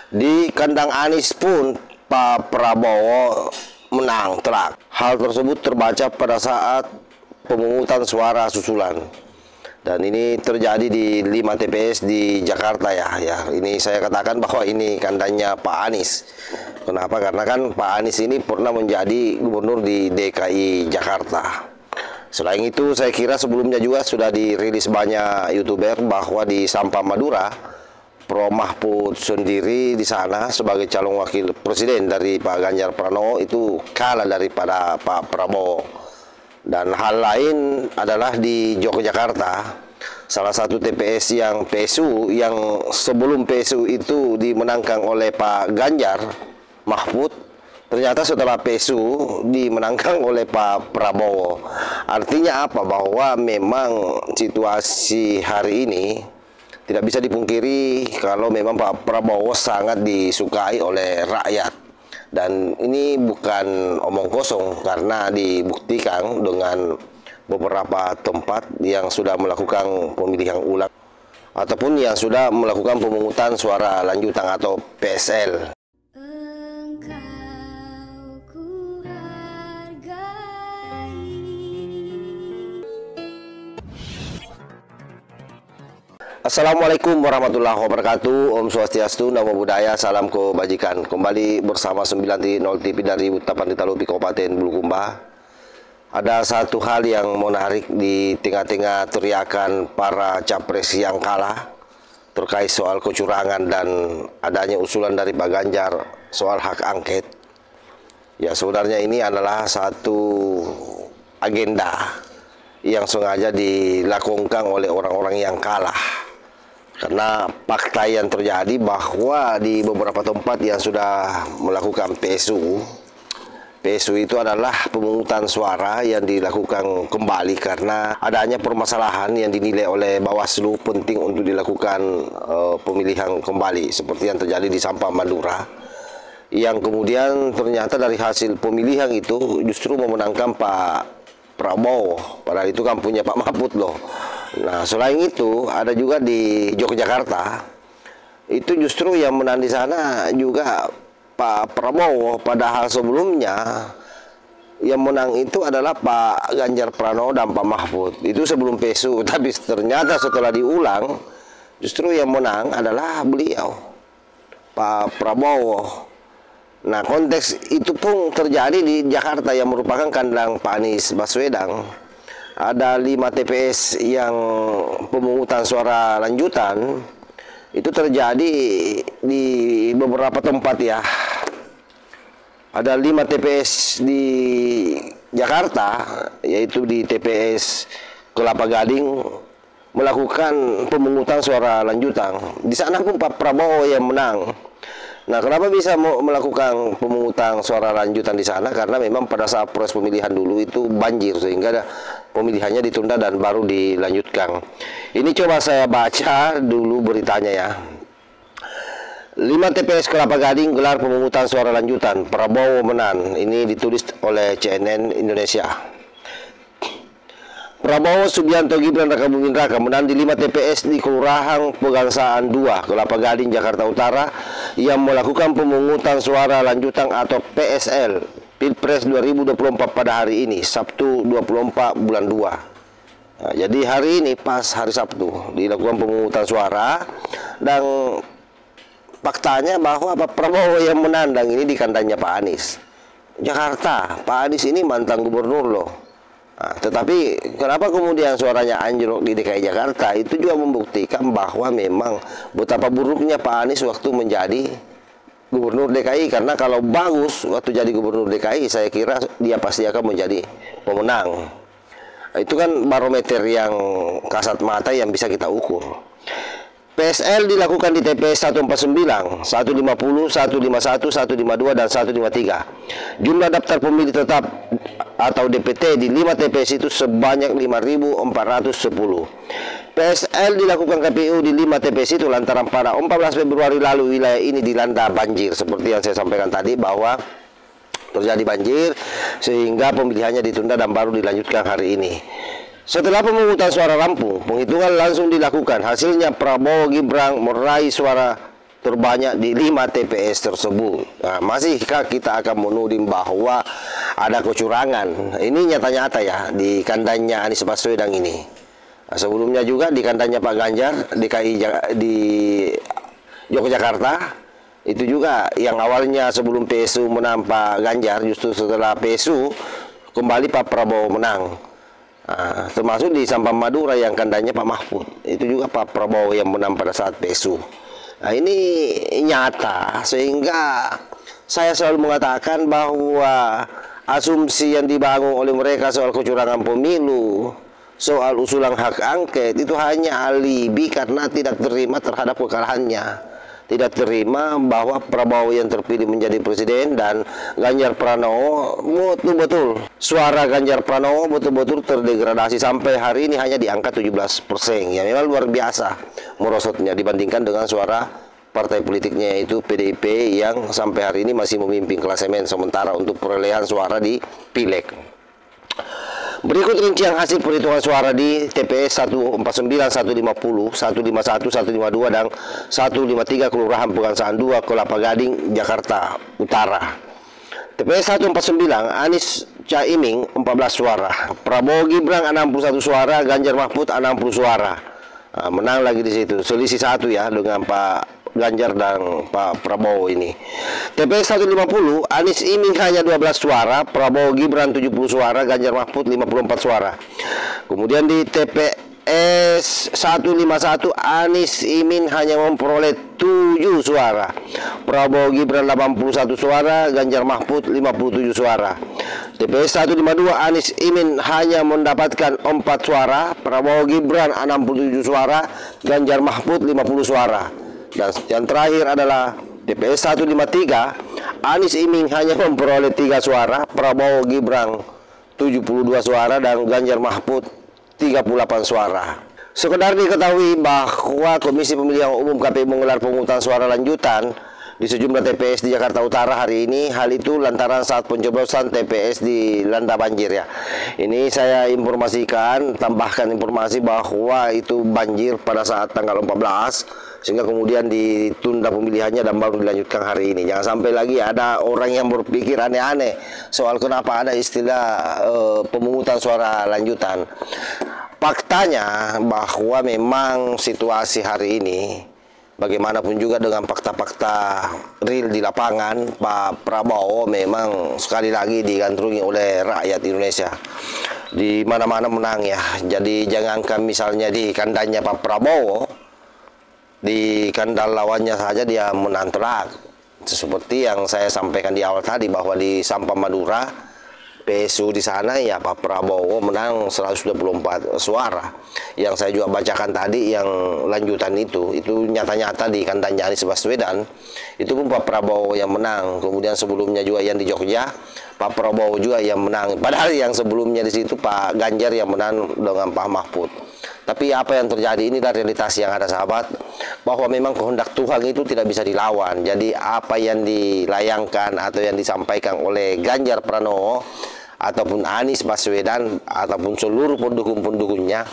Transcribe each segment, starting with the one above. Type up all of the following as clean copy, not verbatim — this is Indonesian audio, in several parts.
Di kandang Anies pun Pak Prabowo menang telak. Hal tersebut terbaca pada saat pemungutan suara susulan. Dan ini terjadi di 5 TPS di Jakarta ya. Ini saya katakan bahwa ini kandangnya Pak Anies. Kenapa? Karena kan Pak Anies ini pernah menjadi gubernur di DKI Jakarta. Selain itu, saya kira sebelumnya juga sudah dirilis banyak YouTuber bahwa di Sampang Madura, Prof Mahfud sendiri di sana sebagai calon wakil presiden dari Pak Ganjar Pranowo itu kalah daripada Pak Prabowo. Dan hal lain adalah di Yogyakarta, salah satu TPS yang PSU yang sebelum PSU itu dimenangkan oleh Pak Ganjar Mahfud, ternyata setelah PSU dimenangkan oleh Pak Prabowo. Artinya apa? Bahwa memang situasi hari ini tidak bisa dipungkiri kalau memang Pak Prabowo sangat disukai oleh rakyat. Dan ini bukan omong kosong karena dibuktikan dengan beberapa tempat yang sudah melakukan pemilihan ulang ataupun yang sudah melakukan pemungutan suara lanjutan atau PSL. Assalamualaikum warahmatullahi wabarakatuh. Om Swastiastu, Namo Buddhaya, salam kebajikan. Kembali bersama 90 TV dari Utapan Titalupi Kabupaten Bulukumba. Ada satu hal yang menarik di tengah-tengah teriakan para capres yang kalah terkait soal kecurangan dan adanya usulan dari Pak Ganjar soal hak angket. Ya, sebenarnya ini adalah satu agenda yang sengaja dilakukan oleh orang-orang yang kalah. Karena fakta yang terjadi bahwa di beberapa tempat yang sudah melakukan PSU itu adalah pemungutan suara yang dilakukan kembali karena adanya permasalahan yang dinilai oleh Bawaslu penting untuk dilakukan pemilihan kembali seperti yang terjadi di Sampang Madura, yang kemudian ternyata dari hasil pemilihan itu justru memenangkan Pak Prabowo, padahal itu kan punya Pak Mahfud loh. Nah, selain itu ada juga di Yogyakarta, itu justru yang menang di sana juga Pak Prabowo, padahal sebelumnya yang menang itu adalah Pak Ganjar Pranowo dan Pak Mahfud. Itu sebelum PSU, tapi ternyata setelah diulang justru yang menang adalah beliau, Pak Prabowo. Nah, konteks itu pun terjadi di Jakarta yang merupakan kandang Pak Anies Baswedan. Ada 5 TPS yang pemungutan suara lanjutan itu terjadi di beberapa tempat ya. Ada 5 TPS di Jakarta, yaitu di TPS Kelapa Gading melakukan pemungutan suara lanjutan. Di sana pun Pak Prabowo yang menang. Nah, kenapa bisa melakukan pemungutan suara lanjutan di sana? Karena memang pada saat proses pemilihan dulu itu banjir sehingga pemilihannya ditunda dan baru dilanjutkan. Ini coba saya baca dulu beritanya ya. 5 TPS Kelapa Gading gelar pemungutan suara lanjutan, Prabowo menang. Ini ditulis oleh CNN Indonesia. Prabowo Subianto Gibran Raka Buming Raka menang di 5 TPS di Kelurahan Pegangsaan 2, Kelapa Gading, Jakarta Utara yang melakukan pemungutan suara lanjutan atau PSL Pilpres 2024 pada hari ini, Sabtu 24 bulan 2. Nah, jadi hari ini pas hari Sabtu dilakukan pemungutan suara dan faktanya bahwa Pak Prabowo yang menandang ini di kandangnya Pak Anies. Jakarta, Pak Anies ini mantan gubernur loh. Nah, tetapi kenapa kemudian suaranya anjlok di DKI Jakarta? Itu juga membuktikan bahwa memang betapa buruknya Pak Anies waktu menjadi gubernur DKI. Karena kalau bagus waktu jadi gubernur DKI, saya kira dia pasti akan menjadi pemenang. Itu kan barometer yang kasat mata yang bisa kita ukur. PSL dilakukan di TPS 149, 150, 151, 152, dan 153. Jumlah daftar pemilih tetap atau DPT di 5 TPS itu sebanyak 5.410. PSL dilakukan KPU di 5 TPS itu lantaran pada 14 Februari lalu wilayah ini dilanda banjir. Seperti yang saya sampaikan tadi bahwa terjadi banjir sehingga pemilihannya ditunda dan baru dilanjutkan hari ini. Setelah pemungutan suara rampung, penghitungan langsung dilakukan. Hasilnya Prabowo Gibran meraih suara terbanyak di 5 TPS tersebut. Nah, masihkah kita akan menuding bahwa ada kecurangan? Ini nyata-nyata ya di kandangnya Anies Baswedan ini. Nah, sebelumnya juga di kandangnya Pak Ganjar di Yogyakarta, itu juga yang awalnya sebelum PSU menang Pak Ganjar, justru setelah PSU kembali Pak Prabowo menang. Nah, termasuk di Sampang Madura yang kandangnya Pak Mahfud, itu juga Pak Prabowo yang menang pada saat PSU. Nah, ini nyata, sehingga saya selalu mengatakan bahwa asumsi yang dibangun oleh mereka soal kecurangan pemilu, soal usulan hak angket, itu hanya alibi karena tidak terima terhadap kekalahannya. Tidak terima bahwa Prabowo yang terpilih menjadi presiden dan Ganjar Pranowo betul-betul suara Ganjar Pranowo betul-betul terdegradasi sampai hari ini hanya di angka 17%. Ya memang luar biasa merosotnya dibandingkan dengan suara partai politiknya yaitu PDIP yang sampai hari ini masih memimpin klasemen sementara untuk perolehan suara di Pileg. Berikut rincian hasil perhitungan suara di TPS 149, 150, 151, 152, dan 153 Kelurahan Pegangsaan 2, Kelapa Gading, Jakarta Utara. TPS 149, Anies Caimin 14 suara, Prabowo Gibran 61 suara, Ganjar Mahfud 60 suara. Nah, menang lagi di situ, selisih 1 ya dengan Pak Ganjar dan Pak Prabowo ini. TPS 150, Anies Imin hanya 12 suara, Prabowo Gibran 70 suara, Ganjar Mahfud 54 suara. Kemudian di TPS 151, Anies Imin hanya memperoleh 7 suara, Prabowo Gibran 81 suara, Ganjar Mahfud 57 suara. TPS 152, Anies Imin hanya mendapatkan 4 suara, Prabowo Gibran 67 suara, Ganjar Mahfud 50 suara. Dan yang terakhir adalah TPS 153, Anies Imin hanya memperoleh 3 suara, Prabowo Gibran 72 suara, dan Ganjar Mahfud 38 suara. Sekedar diketahui bahwa Komisi Pemilihan Umum KPU menggelar pemungutan suara lanjutan di sejumlah TPS di Jakarta Utara hari ini. Hal itu lantaran saat pencoblosan TPS dilanda banjir ya. Ini saya informasikan, tambahkan informasi bahwa itu banjir pada saat tanggal 14, sehingga kemudian ditunda pemilihannya dan baru dilanjutkan hari ini. Jangan sampai lagi ada orang yang berpikir aneh-aneh soal kenapa ada istilah pemungutan suara lanjutan. Faktanya bahwa memang situasi hari ini, bagaimanapun juga dengan fakta-fakta real di lapangan, Pak Prabowo memang sekali lagi digandrungi oleh rakyat Indonesia. Di mana-mana menang ya. Jadi jangankan misalnya di kandangnya Pak Prabowo, di kandang lawannya saja dia menang telak. Seperti yang saya sampaikan di awal tadi bahwa di Sampang Madura, PSU di sana ya Pak Prabowo menang 124 suara. Yang saya juga bacakan tadi yang lanjutan itu nyata-nyata di kandangnya Anies Baswedan, itu pun Pak Prabowo yang menang. Kemudian sebelumnya juga yang di Jogja, Pak Prabowo juga yang menang. Padahal yang sebelumnya di situ Pak Ganjar yang menang dengan Pak Mahfud. Tapi apa yang terjadi ini adalah realitas yang ada sahabat, bahwa memang kehendak Tuhan itu tidak bisa dilawan. Jadi apa yang dilayangkan atau yang disampaikan oleh Ganjar Pranowo ataupun Anies Baswedan ataupun seluruh pendukung-pendukungnya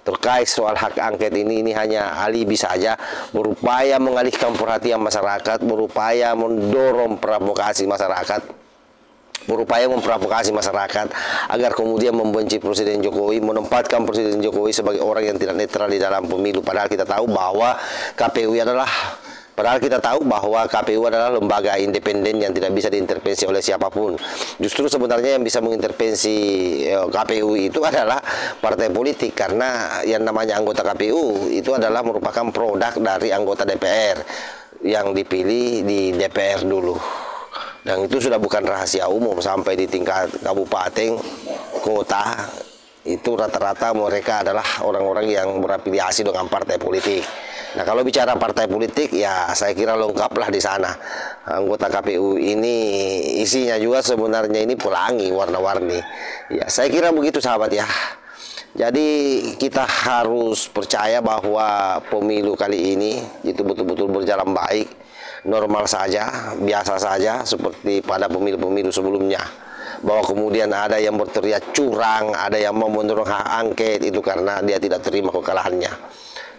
terkait soal hak angket ini hanya alibi saja, berupaya mengalihkan perhatian masyarakat, berupaya mendorong provokasi masyarakat, berupaya memprovokasi masyarakat agar kemudian membenci Presiden Jokowi, menempatkan Presiden Jokowi sebagai orang yang tidak netral di dalam pemilu. Padahal kita tahu bahwa KPU adalah lembaga independen yang tidak bisa diintervensi oleh siapapun. Justru sebenarnya yang bisa mengintervensi KPU itu adalah partai politik, karena yang namanya anggota KPU itu adalah merupakan produk dari anggota DPR yang dipilih di DPR dulu. Dan itu sudah bukan rahasia umum, sampai di tingkat kabupaten, kota, itu rata-rata mereka adalah orang-orang yang berafiliasi dengan partai politik. Nah, kalau bicara partai politik, ya saya kira lengkaplah di sana. Anggota KPU ini isinya juga sebenarnya ini pelangi, warna-warni. Ya, saya kira begitu sahabat ya. Jadi kita harus percaya bahwa pemilu kali ini itu betul-betul berjalan baik, normal saja, biasa saja seperti pada pemilu-pemilu sebelumnya. Bahwa kemudian ada yang berteriak curang, ada yang mau mendorong hak angket, itu karena dia tidak terima kekalahannya.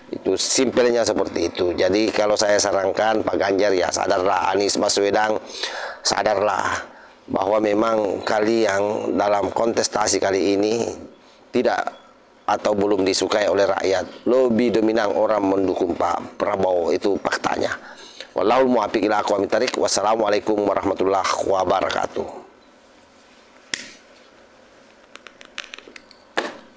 Itu simpelnya seperti itu. Jadi kalau saya sarankan Pak Ganjar, ya sadarlah, Anies Baswedan sadarlah bahwa memang kalian dalam kontestasi kali ini tidak atau belum disukai oleh rakyat. Lebih dominan orang mendukung Pak Prabowo, itu faktanya. Wallahul muwaffiq ila aqwamit thariq. Wassalamualaikum warahmatullahi wabarakatuh.